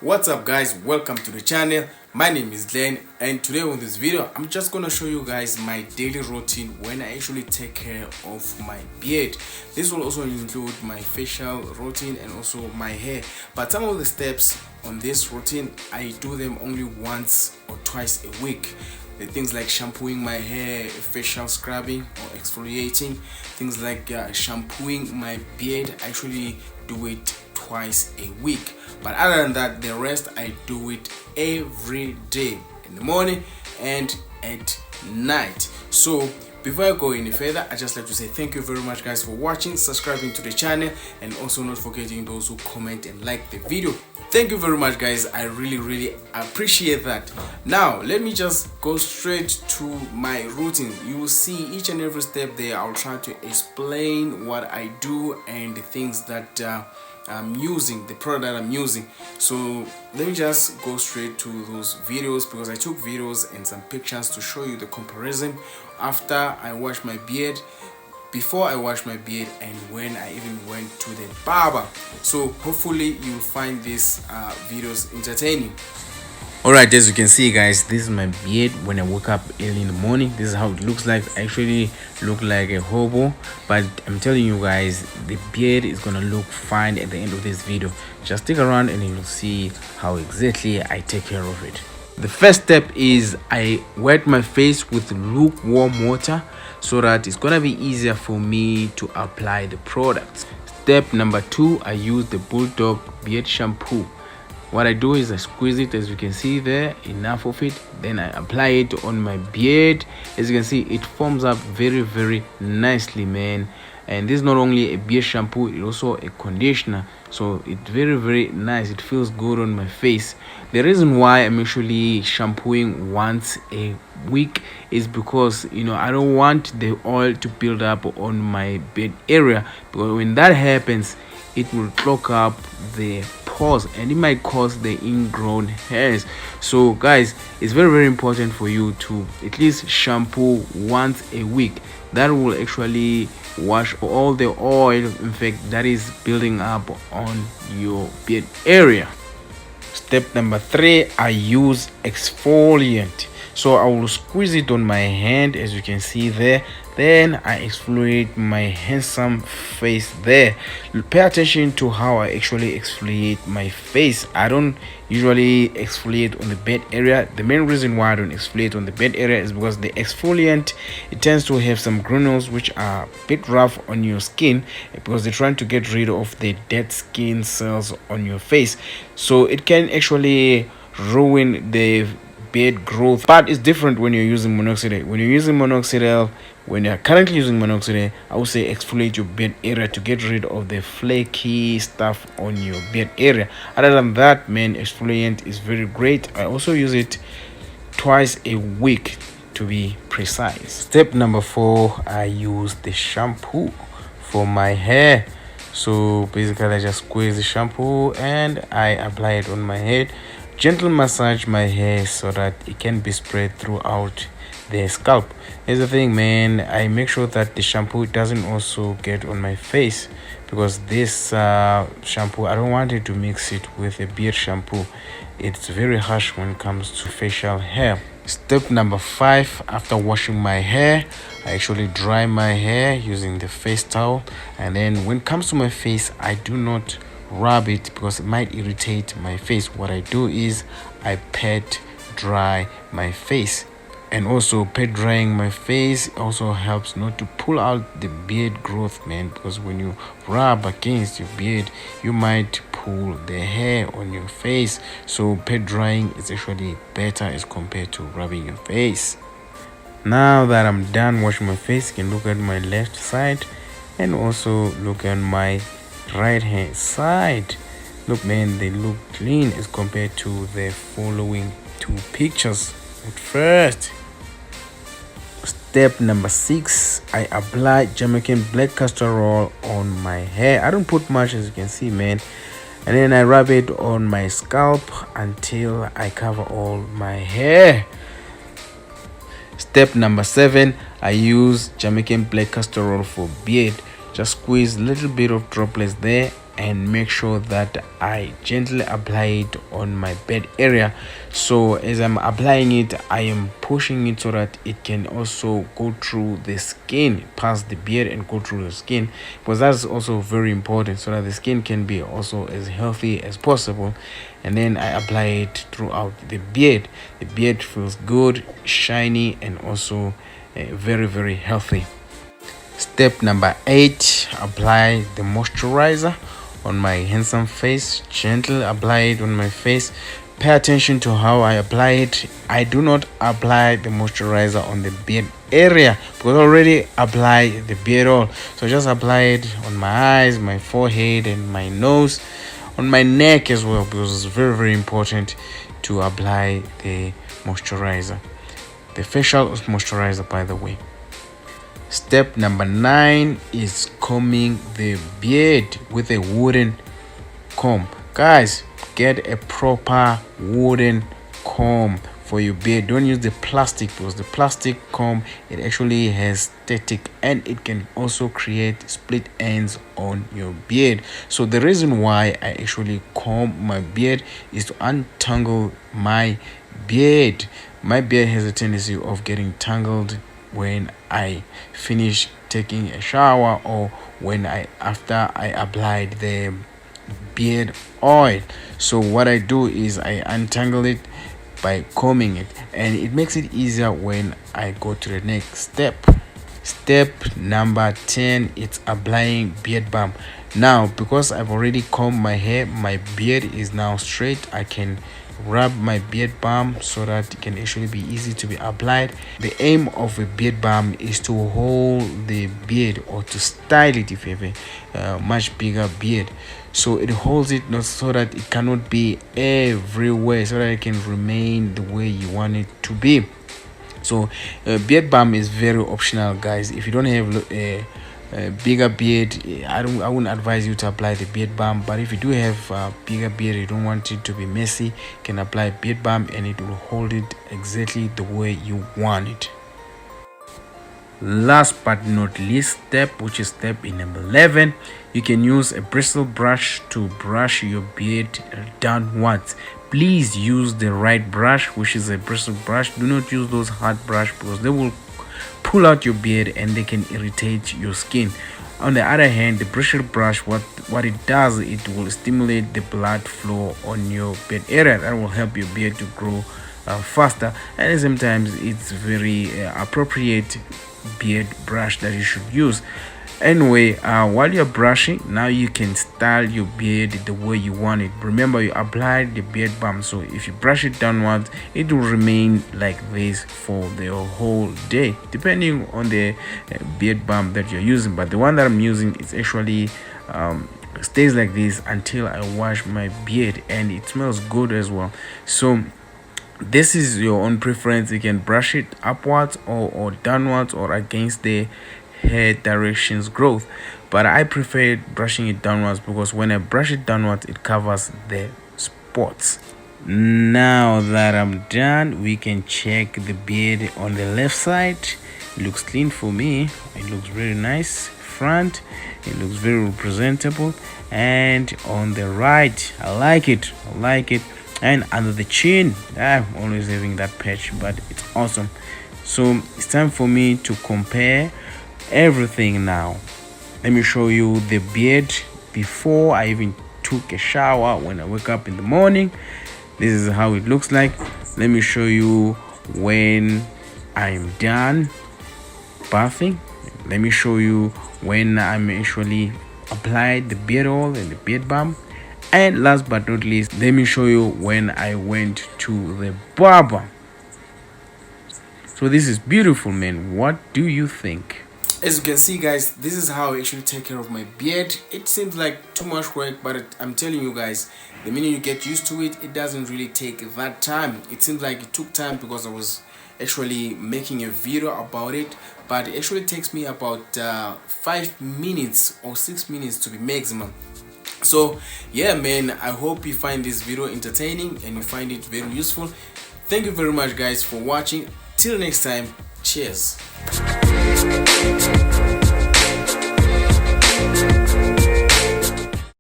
What's up guys, welcome to the channel. My name is Glenn, and today on this video I'm just gonna show you guys my daily routine when I actually take care of my beard. This will also include my facial routine and also my hair, but some of the steps on this routine I do them only once or twice a week. The things like shampooing my hair, facial scrubbing or exfoliating, things like shampooing my beard, I actually do it twice a week. But other than that, the rest I do it every day, in the morning and at night. So before I go any further, I just like to say thank you very much guys for watching, subscribing to the channel, and also not forgetting those who comment and like the video. Thank you very much guys, I really appreciate that. Now let me just go straight to my routine. You will see each and every step there. I'll try to explain what I do and the things that I'm using, the product that I'm using. So let me just go straight to those videos, because I took videos and some pictures to show you the comparison after I wash my beard, before I wash my beard, and when I even went to the barber. So hopefully you'll find these videos entertaining. Alright, as you can see guys, this is my beard when I wake up early in the morning. This is how it looks like. I actually look like a hobo, but I'm telling you guys, the beard is gonna look fine at the end of this video. Just stick around and you'll see how exactly I take care of it. The first step is I wet my face with lukewarm water so that it's gonna be easier for me to apply the product. Step number 2, I use the Bulldog beard shampoo. What I do is I squeeze it, as you can see there, enough of it, then I apply it on my beard. As you can see, it forms up very nicely, man. And this is not only a beard shampoo, it's also a conditioner, so it's very nice. It feels good on my face. The reason why I'm actually shampooing once a week is because, you know, I don't want the oil to build up on my beard area, because when that happens it will clog up the pores and it might cause the ingrown hairs. So guys, it's very important for you to at least shampoo once a week. That will actually wash all the oil, in fact, that is building up on your beard area. Step number 3, I use exfoliant. So I will squeeze it on my hand, as you can see there, then I exfoliate my handsome face there. Pay attention to how I actually exfoliate my face. I don't usually exfoliate on the beard area. The main reason why I don't exfoliate on the beard area is because the exfoliant, it tends to have some granules which are a bit rough on your skin, because they're trying to get rid of the dead skin cells on your face, so it can actually ruin the beard growth. But it's different when you're using minoxidil. When you're using minoxidil, when you're currently using minoxidil, I would say exfoliate your beard area to get rid of the flaky stuff on your beard area. Other than that, man, exfoliant is very great. I also use it twice a week to be precise. Step number 4, I use the shampoo for my hair. So basically I just squeeze the shampoo and I apply it on my head. Gentle massage my hair so that it can be spread throughout the scalp. Here's the thing, man, I make sure that the shampoo doesn't also get on my face, because this shampoo, I don't want it to mix it with a beard shampoo. It's very harsh when it comes to facial hair. Step number 5, after washing my hair, I actually dry my hair using the face towel, and then when it comes to my face, I do not rub it because it might irritate my face. What I do is I pat dry my face. And also pet drying my face also helps not to pull out the beard growth, man, because when you rub against your beard you might pull the hair on your face. So pet drying is actually better as compared to rubbing your face. Now that I'm done washing my face, you can look at my left side and also look at my right hand side. Look, man, they look clean as compared to the following 2 pictures. At first, step number 6, I apply Jamaican black castor oil on my hair. I don't put much, as you can see, man, and then I rub it on my scalp until I cover all my hair. Step number 7, I use Jamaican black castor oil for beard. Just squeeze a little bit of droplets there and make sure that I gently apply it on my beard area. So as I'm applying it, I am pushing it so that it can also go through the skin, past the beard and go through the skin, because that's also very important, so that the skin can be also as healthy as possible. And then I apply it throughout the beard. The beard feels good, shiny, and also very, very healthy. Step number 8, apply the moisturizer on my handsome face. Gently apply it on my face. Pay attention to how I apply it. I do not apply the moisturizer on the beard area because I already apply the beard oil. So just apply it on my eyes, my forehead, and my nose, on my neck as well, because it's very, very important to apply the moisturizer, the facial moisturizer, by the way. Step number 9 is combing the beard with a wooden comb. Guys, get a proper wooden comb for your beard. Don't use the plastic, because the plastic comb, it actually has static and it can also create split ends on your beard. So the reason why I actually comb my beard is to untangle my beard. My beard has a tendency of getting tangled when I finish taking a shower, or when after I applied the beard oil. So what I do is I untangle it by combing it, and it makes it easier when I go to the next step. Step number 10, it's applying beard balm. Now, because I've already combed my hair, my beard is now straight, I can rub my beard balm so that it can actually be easy to be applied. The aim of a beard balm is to hold the beard, or to style it if you have a much bigger beard. So it holds it not so that it cannot be everywhere, so that it can remain the way you want it to be. So beard balm is very optional, guys. If you don't have a bigger beard, I wouldn't advise you to apply the beard balm. But if you do have a bigger beard, you don't want it to be messy, you can apply beard balm and it will hold it exactly the way you want it. Last but not least step, which is step number 11, you can use a bristle brush to brush your beard downwards. Please use the right brush, which is a bristle brush. Do not use those hard brush, because they will pull out your beard and they can irritate your skin. On the other hand, the bristle brush, what it does, it will stimulate the blood flow on your beard area. That will help your beard to grow faster, and at the same time it's very appropriate beard brush that you should use. Anyway, while you're brushing, now you can style your beard the way you want it. Remember, you applied the beard balm, so if you brush it downwards, it will remain like this for the whole day, depending on the beard balm that you're using. But the one that I'm using is actually stays like this until I wash my beard, and it smells good as well. So this is your own preference. You can brush it upwards or downwards, or against the hair directions growth, but I prefer brushing it downwards, because when I brush it downwards, it covers the spots. Now that I'm done, we can check the beard on the left side. It looks clean for me. It looks very nice front, it looks very presentable. And on the right, I like it. And under the chin, I'm always having that patch, but it's awesome. So it's time for me to compare everything. Now let me show you the beard before I even took a shower. When I wake up in the morning, this is how it looks like. Let me show you when I'm done bathing. Let me show you when I'm actually applied the beard oil and the beard balm. And last but not least, let me show you when I went to the barber. So this is beautiful, man. What do you think? As you can see, guys, this is how I actually take care of my beard. It seems like too much work, but I'm telling you guys, the minute you get used to it, it doesn't really take that time. It seems like it took time because I was actually making a video about it, but it actually takes me about 5 minutes or 6 minutes to be maximum. So yeah, man, I hope you find this video entertaining and you find it very useful. Thank you very much, guys, for watching. Till next time, cheers.